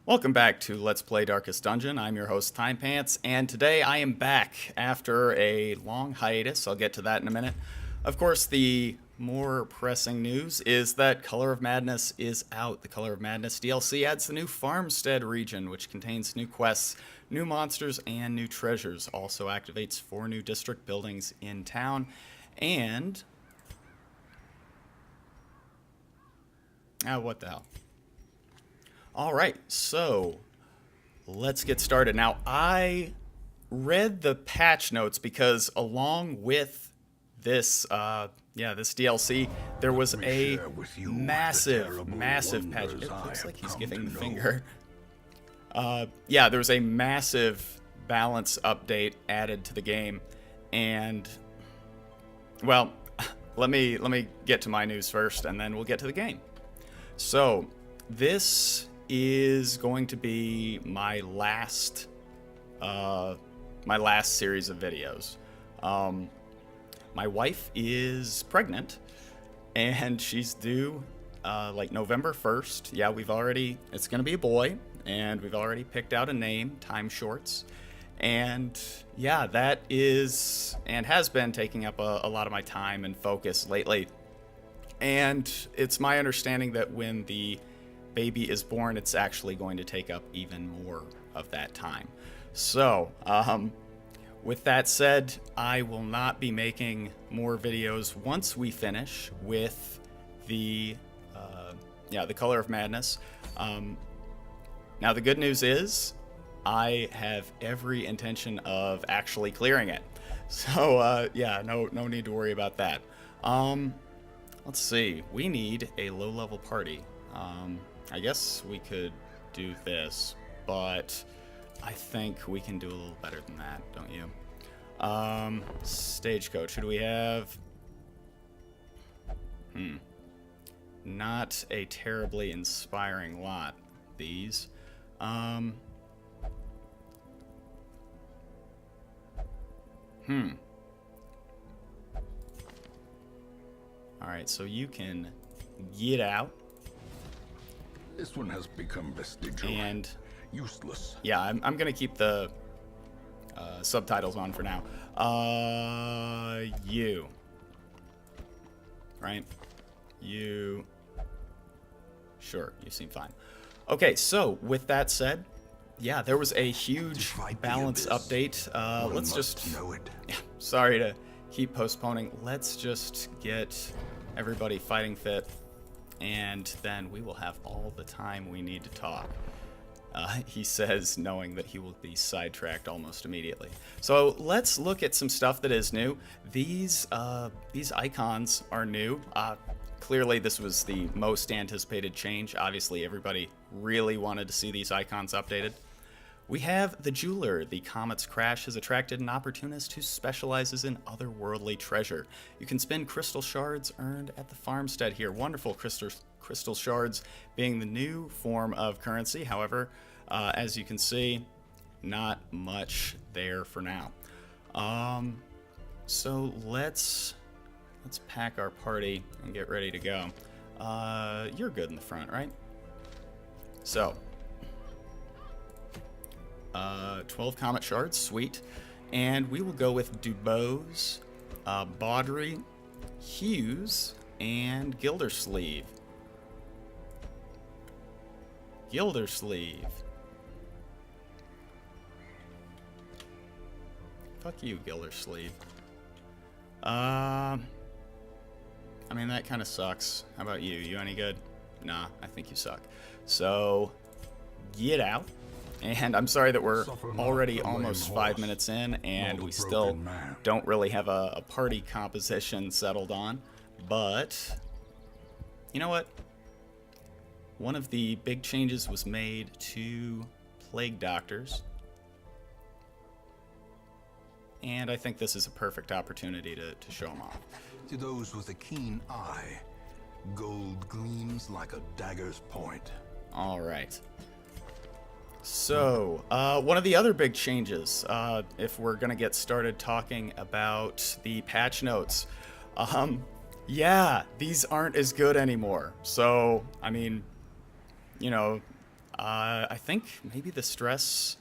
Welcome back to Let's Play Darkest Dungeon. I'm your host, Timepants, and today I am back after a long hiatus. I'll get to that in a minute. Of course, the more pressing news is that Color of Madness is out. The Color of Madness DLC adds the new Farmstead region, which contains new quests, new monsters, and new treasures. Also activates 4 new district buildings in town, and... what the hell? Alright, so let's get started. Now, I read the patch notes because along with this this DLC, there was a massive patch. It looks like he's giving the finger. There was a massive balance update added to the game, and well, let me get to my news first, and then we'll get to the game. So this is going to be my last series of videos. My wife is pregnant, and she's due like November 1st. Yeah, it's gonna be a boy, and we've already picked out a name, Time Shorts. And yeah, that is and has been taking up a lot of my time and focus lately. And it's my understanding that when the baby is born, it's actually going to take up even more of that time. So, with that said, I will not be making more videos once we finish with the Color of Madness. Now, the good news is I have every intention of actually clearing it. So, no need to worry about that. Let's see. We need a low-level party. I guess we could do this, but I think we can do a little better than that, don't you? Stagecoach. Who do we have? Not a terribly inspiring lot, these. Alright, so you can get out. This one has become vestigial and useless. Yeah, I'm gonna keep the subtitles on for now. You. Right? You. Sure, you seem fine. Okay, so with that said, yeah, there was a huge balance update. Let's just know it. Yeah, sorry to keep postponing. Let's just get everybody fighting fit, and then we will have all the time we need to talk. He says, knowing that he will be sidetracked almost immediately. So let's look at some stuff that is new. These icons are new. Clearly, this was the most anticipated change. Obviously, everybody really wanted to see these icons updated. We have the Jeweler. The comet's crash has attracted an opportunist who specializes in otherworldly treasure. You can spin crystal shards earned at the Farmstead here. Wonderful crystal shards being the new form of currency. However, as you can see, not much there for now. So let's pack our party and get ready to go. You're good in the front, right? So 12 comet shards, sweet. And we will go with Dubose, Baudry, Hughes, and Gildersleeve. Gildersleeve. Fuck you, Gildersleeve. I mean, that kind of sucks. How about you? You any good? Nah, I think you suck. So, get out. And I'm sorry that we're already almost 5 minutes in, and we still don't really have a party composition settled on. But, you know what? One of the big changes was made to plague doctors. And I think this is a perfect opportunity to show them off. To those with a keen eye, gold gleams like a dagger's point. All right. So, one of the other big changes, if we're going to get started talking about the patch notes, yeah, these aren't as good anymore. So, I mean, you know, I think maybe the stress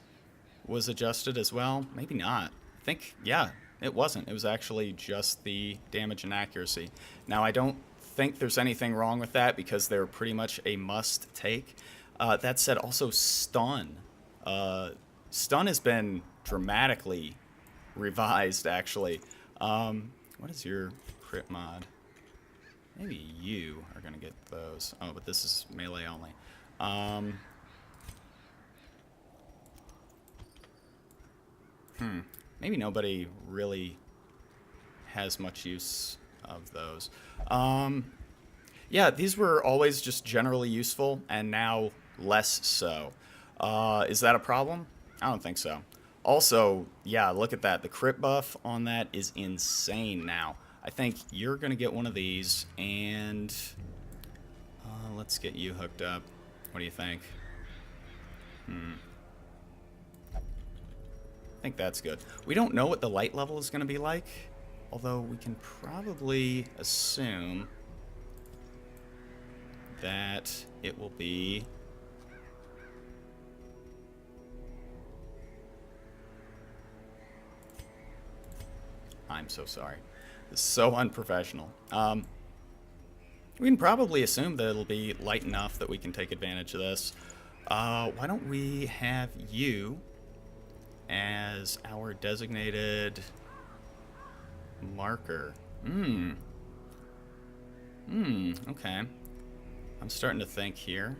was adjusted as well. Maybe not. I think, yeah, it wasn't. It was actually just the damage and accuracy. Now, I don't think there's anything wrong with that because they're pretty much a must take. That said, also stun. Uh, Stun has been dramatically revised, actually. What is your crit mod? Maybe you are going to get those. Oh, but this is melee only. Um, Maybe nobody really has much use of those. Yeah, these were always just generally useful, and now less so. Is that a problem? I don't think so. Also, yeah, look at that. The crit buff on that is insane now. I think you're going to get one of these, and let's get you hooked up. What do you think? I think that's good. We don't know what the light level is going to be like, although we can probably assume that it will be... I'm so sorry. This is so unprofessional. We can probably assume that it'll be light enough that we can take advantage of this. Why don't we have you as our designated marker? Okay. I'm starting to think here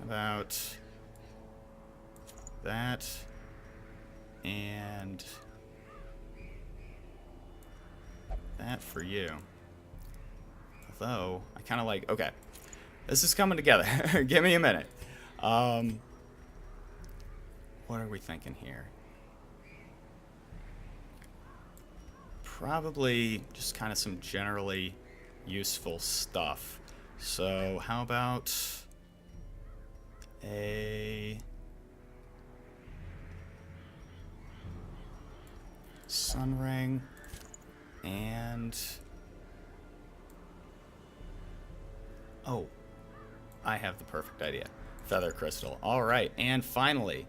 about that and that for you. Although, I kind of like... Okay. This is coming together. Give me a minute. What are we thinking here? Probably just kind of some generally useful stuff. So, how about a sun ring and... Oh, I have the perfect idea. Feather crystal. All right, and finally,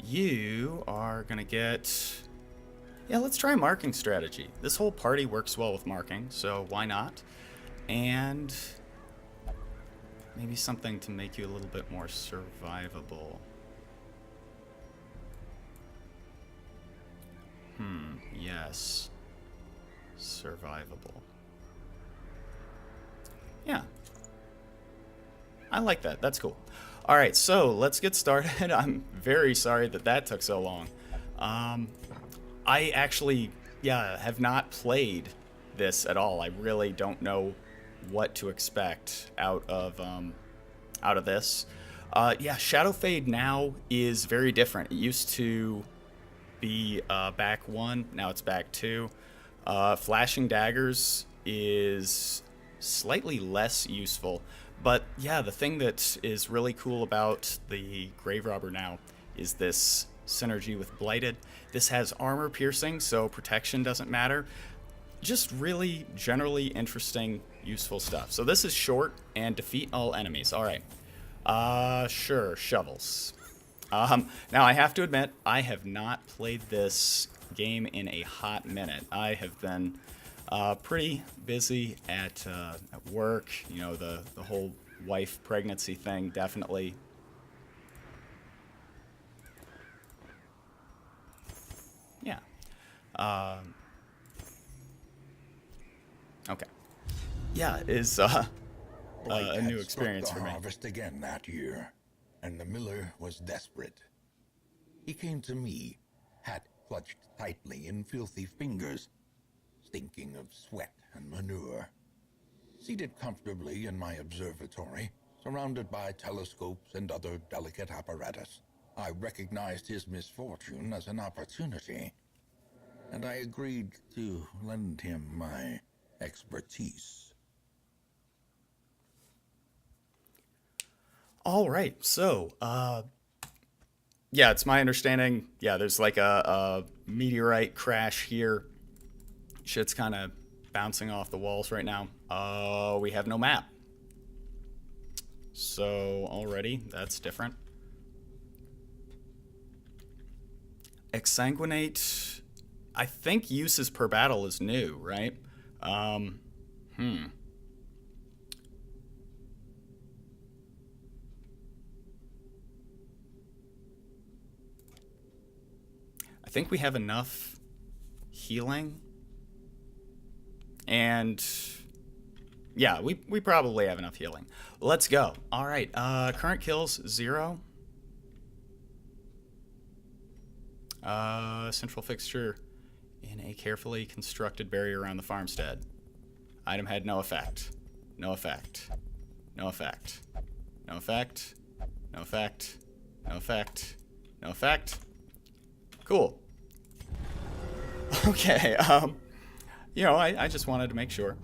you are gonna get... Yeah, let's try a marking strategy. This whole party works well with marking, so why not? And maybe something to make you a little bit more survivable. Yes. Survivable. Yeah. I like that. That's cool. All right, so let's get started. I'm very sorry that that took so long. I actually, have not played this at all. I really don't know what to expect out of this. Shadow Fade now is very different. It used to be back 1, now it's back 2. Flashing daggers is slightly less useful. But yeah, the thing that is really cool about the Grave Robber now is this synergy with Blighted. This has armor piercing, so protection doesn't matter. Just really generally interesting, useful stuff. So this is short and defeat all enemies. All right. Sure, shovels. Now I have to admit, I have not played this game in a hot minute. I have been pretty busy at work. You know, the whole wife pregnancy thing definitely. Yeah. Okay. Yeah, is a new experience for me. Harvest again that year, and the miller was desperate. He came to me, hat clutched tightly in filthy fingers, stinking of sweat and manure. Seated comfortably in my observatory, surrounded by telescopes and other delicate apparatus, I recognized his misfortune as an opportunity, and I agreed to lend him my expertise. All right, so, it's my understanding, there's like a meteorite crash here. Shit's kind of bouncing off the walls right now. We have no map. So already that's different. Exsanguinate, I think uses per battle is new, right? I think we have enough healing. And yeah, we probably have enough healing. Let's go. All right, current kills 0. Central fixture in a carefully constructed barrier around the farmstead. Item had no effect. No effect. No effect. No effect. No effect. No effect. No effect. Cool. Okay, you know, I just wanted to make sure.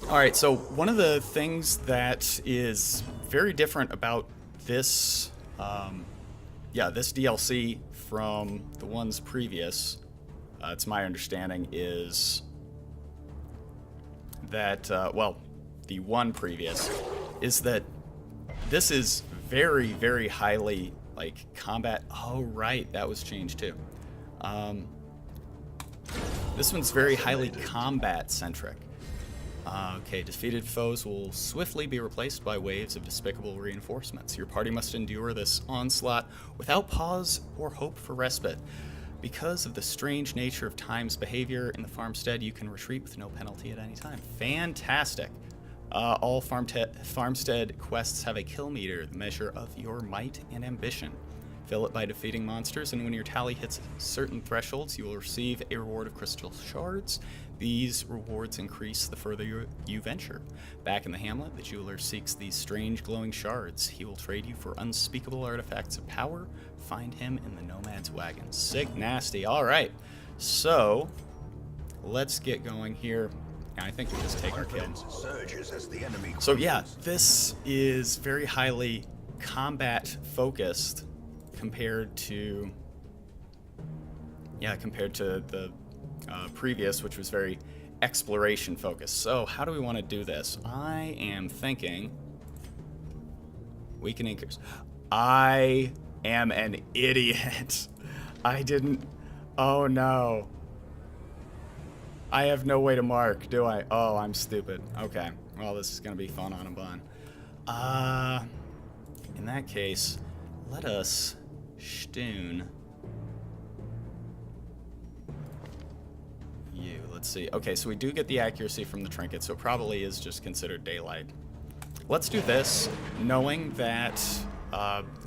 Alright, so one of the things that is very different about this, this DLC from the ones previous, it's my understanding, is that, well, the one previous, is that this is very, very highly, like, combat. Oh, right, that was changed too. This one's very highly combat-centric. Okay, defeated foes will swiftly be replaced by waves of despicable reinforcements. Your party must endure this onslaught without pause or hope for respite. Because of the strange nature of Time's behavior in the farmstead, you can retreat with no penalty at any time. Fantastic. All farmstead quests have a kill meter, the measure of your might and ambition. Fill it by defeating monsters, and when your tally hits certain thresholds, you will receive a reward of crystal shards. These rewards increase the further you venture. Back in the hamlet, the jeweler seeks these strange glowing shards. He will trade you for unspeakable artifacts of power. Find him in the nomad's wagon. Sick nasty. All right, so let's get going here. I think we just take our kill. So yeah, this is very highly combat focused compared to the previous, which was very exploration focused. So how do we want to do this? I am thinking we can increase. I am an idiot. I didn't. Oh no. I have no way to mark, do I? Oh, I'm stupid. Okay. Well, this is gonna be fun on a bun. In that case, let us Stoon. You, let's see. Okay, so we do get the accuracy from the trinket, so it probably is just considered daylight. Let's do this, knowing that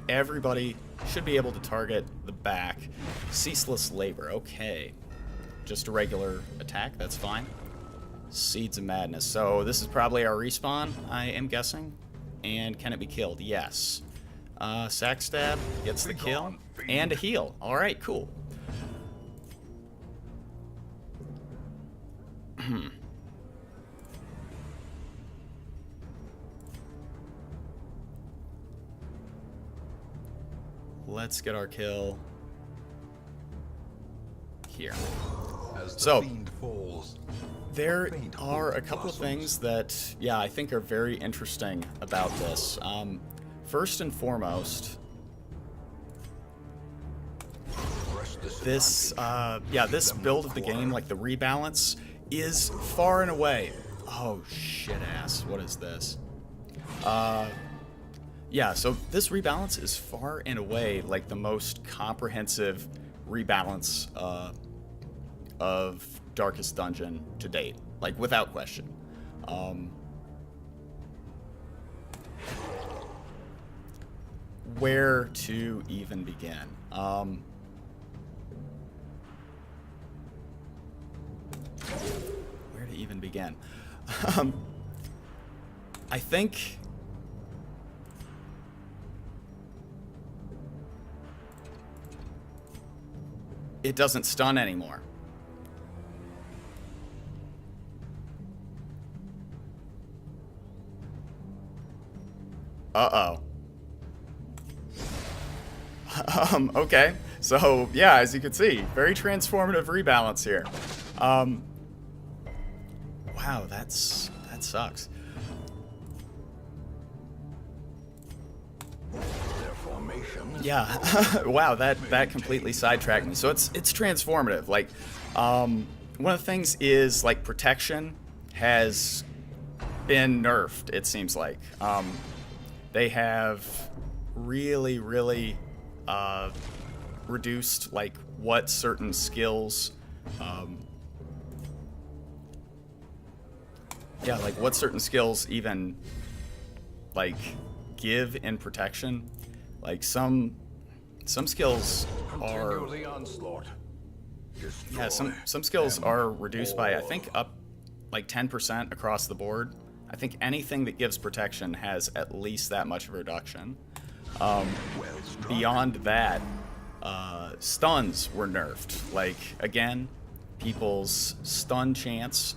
everybody should be able to target the back. Ceaseless labor, okay. Just a regular attack, that's fine. Seeds of Madness. So this is probably our respawn, I am guessing. And can it be killed? Yes. Sack stab gets the kill and a heal. All right, cool. Let's get our kill here. So there are a couple of things that, yeah, I think are very interesting about this. First and foremost, this this build of the game, like the rebalance, is far and away. Oh shit ass! What is this? Yeah, so this rebalance is far and away like the most comprehensive rebalance of Darkest Dungeon to date, like without question. Where to even begin? Where to even begin? I think it doesn't stun anymore. Uh-oh. Okay. So, yeah, as you can see, very transformative rebalance here. Wow, that sucks. Yeah, wow, that completely sidetracked me. So it's transformative. Like, one of the things is like protection has been nerfed. It seems like they have really reduced like what certain skills. Yeah, like what certain skills even like give in protection. Like some skills are, yeah, some skills are reduced by, I think, up like 10% across the board. I think anything that gives protection has at least that much of a reduction. Beyond that, stuns were nerfed. Like, again, people's stun chance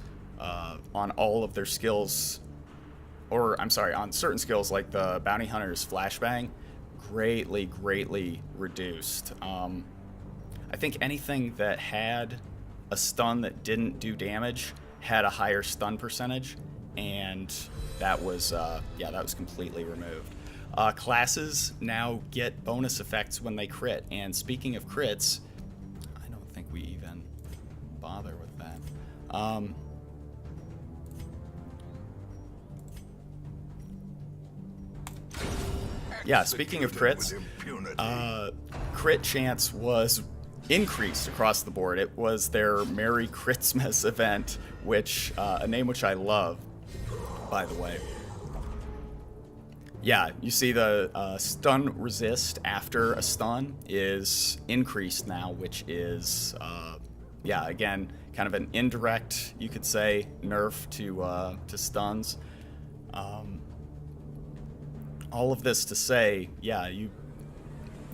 on all of their skills, or I'm sorry, on certain skills like the Bounty Hunter's Flashbang, greatly reduced. I think anything that had a stun that didn't do damage had a higher stun percentage, and that was that was completely removed. Classes now get bonus effects when they crit, and speaking of crits, I don't think we even bother with that. Yeah, speaking of crits, crit chance was increased across the board. It was their Merry Christmas event, which a name which I love, by the way. Yeah, you see the stun resist after a stun is increased now, which is, yeah, again, kind of an indirect, you could say, nerf to stuns. All of this to say, yeah, you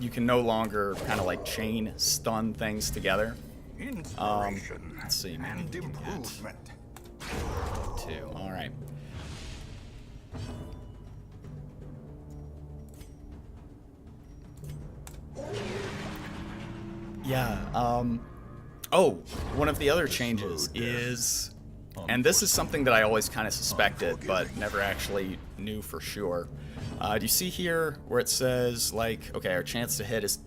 can no longer kind of like chain stun things together. Let's see, maybe improvement. Two. All right. Yeah. Oh, one of the other changes is, and this is something that I always kind of suspected, but never actually knew for sure. Do you see here where it says, like, okay, our chance to hit is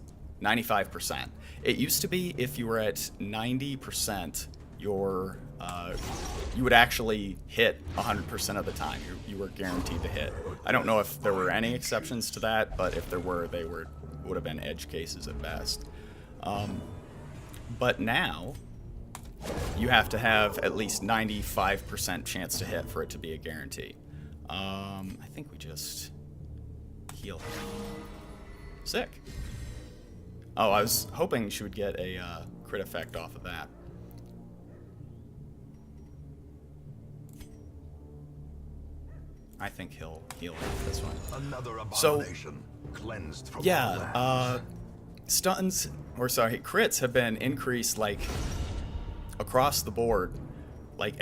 95%. It used to be if you were at 90%, you would actually hit 100% of the time. You were guaranteed to hit. I don't know if there were any exceptions to that, but if there were, they would have been edge cases at best. But now, you have to have at least 95% chance to hit for it to be a guarantee. I think we just heal her. Sick. Oh, I was hoping she would get a crit effect off of that. I think he'll heal this one. Another abomination cleansed from yeah, stuns, or sorry, crits have been increased like across the board. Like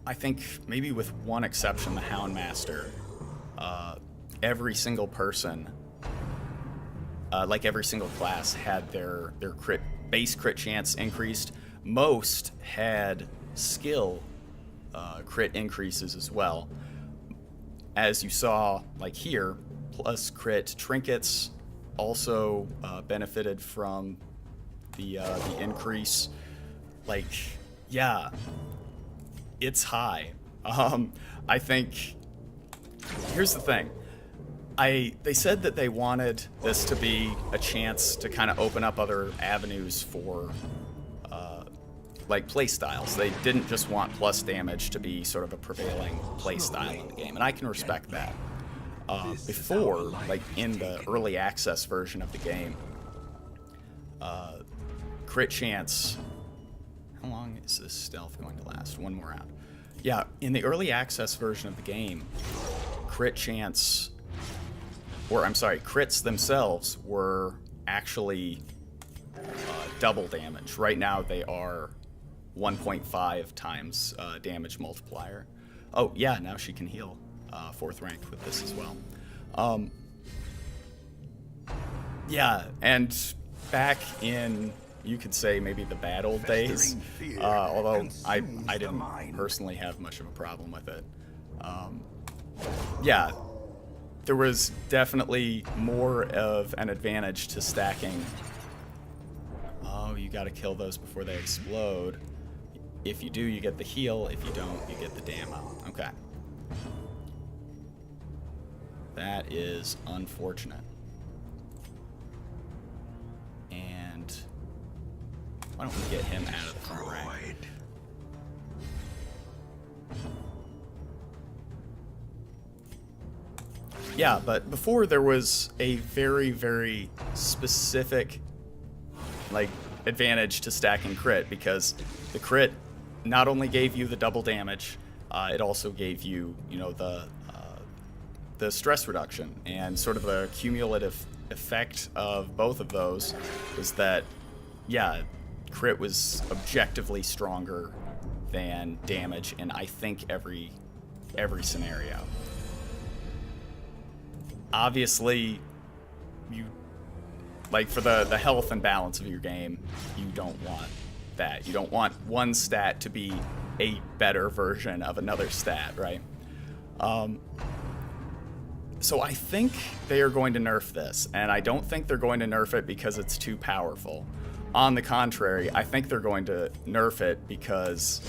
I think maybe with one exception, the Houndmaster, every single person, like every single class had their base crit chance increased. Most had skill crit increases as well. As you saw, like here, plus crit trinkets also benefited from the increase. Like, yeah, it's high. I think, here's the thing. They said that they wanted this to be a chance to kind of open up other avenues for like play styles. They didn't just want plus damage to be sort of a prevailing play style in the game, and I can respect that. Before, like in the early access version of the game, crit chance. How long is this stealth going to last? One more round. Yeah, in the early access version of the game, crit chance, or I'm sorry, crits themselves were actually double damage. Right now they are 1.5 times damage multiplier. Oh yeah, now she can heal 4th rank with this as well. Yeah, and back in, you could say, maybe the bad old days, although I didn't personally have much of a problem with it. Yeah, there was definitely more of an advantage to stacking. Oh, you gotta kill those before they explode. If you do, you get the heal. If you don't, you get the damo. Okay. That is unfortunate. And why don't we get him out of the front rank? Yeah, but before there was a very, very specific, like, advantage to stacking crit, because the crit not only gave you the double damage, it also gave you, you know, the stress reduction, and sort of the cumulative effect of both of those was that, yeah, crit was objectively stronger than damage in, I think, every scenario. Obviously, you, like, for the health and balance of your game, you don't want that. You don't want one stat to be a better version of another stat, right? So I think they are going to nerf this, and I don't think they're going to nerf it because it's too powerful. On the contrary, I think they're going to nerf it because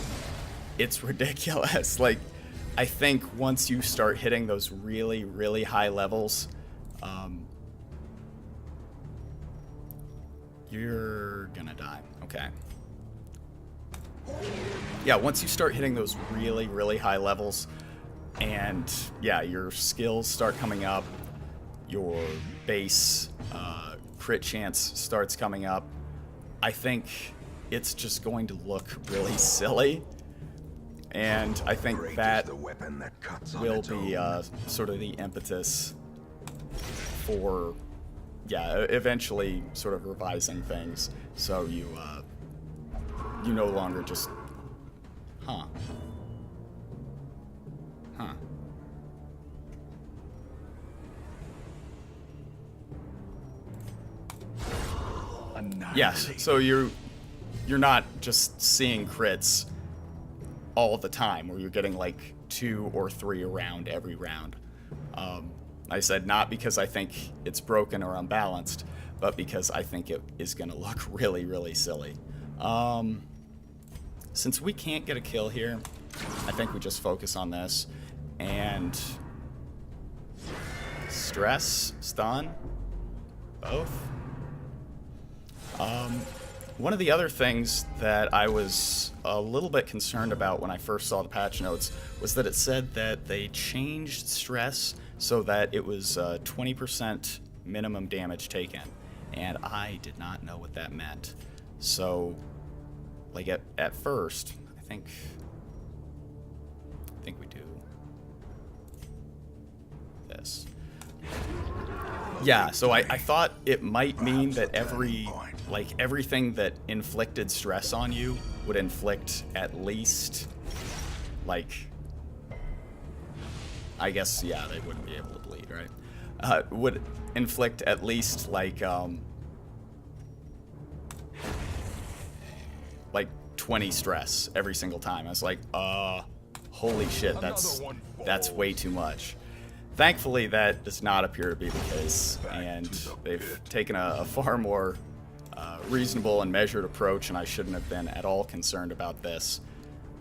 it's ridiculous. Like, I think once you start hitting those really, really high levels, you're gonna die. Okay. Yeah, once you start hitting those really, really high levels, and yeah, your skills start coming up, your base crit chance starts coming up, I think it's just going to look really silly. And I think that will be sort of the impetus for, yeah, eventually sort of revising things, so you no longer just, huh. Yes, so you're not just seeing crits all the time, where you're getting like 2 or 3 around every round. I said not because I think it's broken or unbalanced, but because I think it is going to look really, really silly. Since we can't get a kill here, I think we just focus on this. And stress, stun, both. One of the other things that I was a little bit concerned about when I first saw the patch notes was that it said that they changed stress so that it was 20% minimum damage taken, and I did not know what that meant. So, like, at first, I think we do this. Yeah, so I thought it might mean that everything that inflicted stress on you would inflict at least, like, I guess, yeah, they wouldn't be able to bleed, right? Would inflict at least, like 20 stress every single time. I was like, holy shit, that's way too much. Thankfully, that does not appear to be the case, and they've taken a far more reasonable and measured approach, and I shouldn't have been at all concerned about this.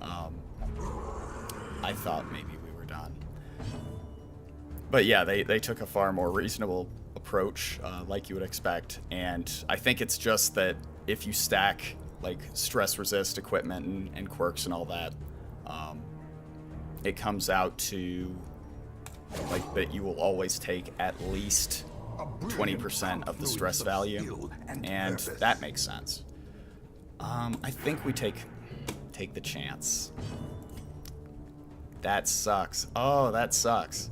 I thought maybe we were done. But yeah, they took a far more reasonable approach, like you would expect, and I think it's just that if you stack, like, stress resist equipment and quirks and all that, it comes out to, like, that you will always take at least 20% of the stress value, and that makes sense. I think we take the chance. That sucks. Oh, that sucks.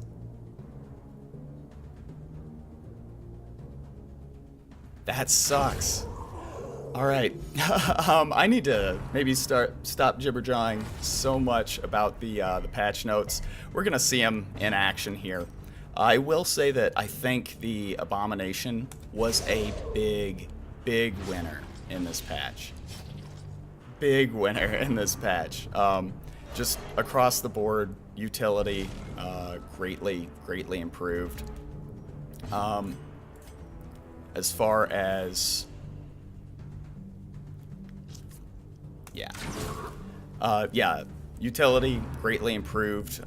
That sucks. All right. I need to maybe stop jibber-jawing so much about the patch notes. We're gonna see them in action here. I will say that I think the Abomination was a big, big winner in this patch. Big winner in this patch. just across the board, utility greatly improved. As far as yeah, utility greatly improved.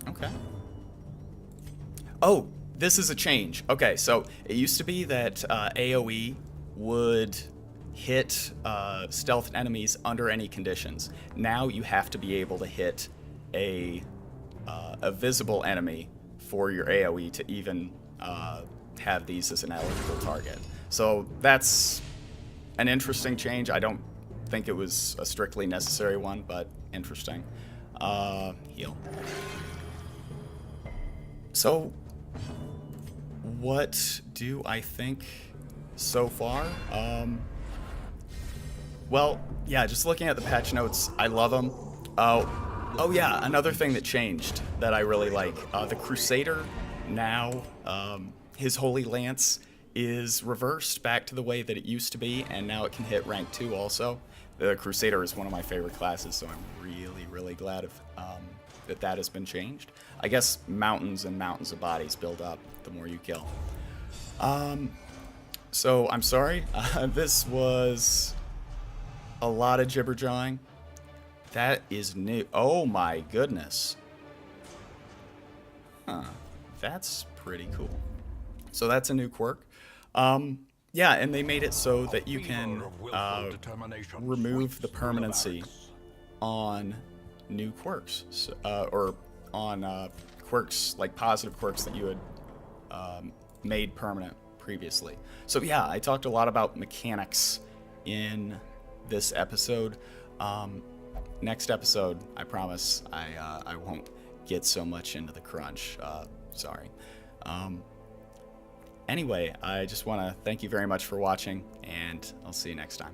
Okay. Oh, this is a change. Okay, so it used to be that AoE would hit stealth enemies under any conditions. Now you have to be able to hit a visible enemy for your AoE to even have these as an eligible target. So that's an interesting change. I don't think it was a strictly necessary one, but interesting. Heal. So, what do I think so far? Well, yeah, just looking at the patch notes, I love them. Oh yeah, another thing that changed that I really like. The Crusader now, his Holy Lance is reversed back to the way that it used to be, and now it can hit rank 2 also. The Crusader is one of my favorite classes, so I'm really glad that has been changed. I guess mountains and mountains of bodies build up the more you kill. So I'm sorry, this was a lot of jibber jawing. That is new. Oh my goodness. Huh. That's pretty cool. So that's a new quirk. Yeah, and they made it so that you can remove the permanency on new quirks, or on quirks, like positive quirks that you had made permanent previously. So yeah, I talked a lot about mechanics in this episode. Next episode, I promise I won't get so much into the crunch. Sorry. Anyway, I just want to thank you very much for watching, and I'll see you next time.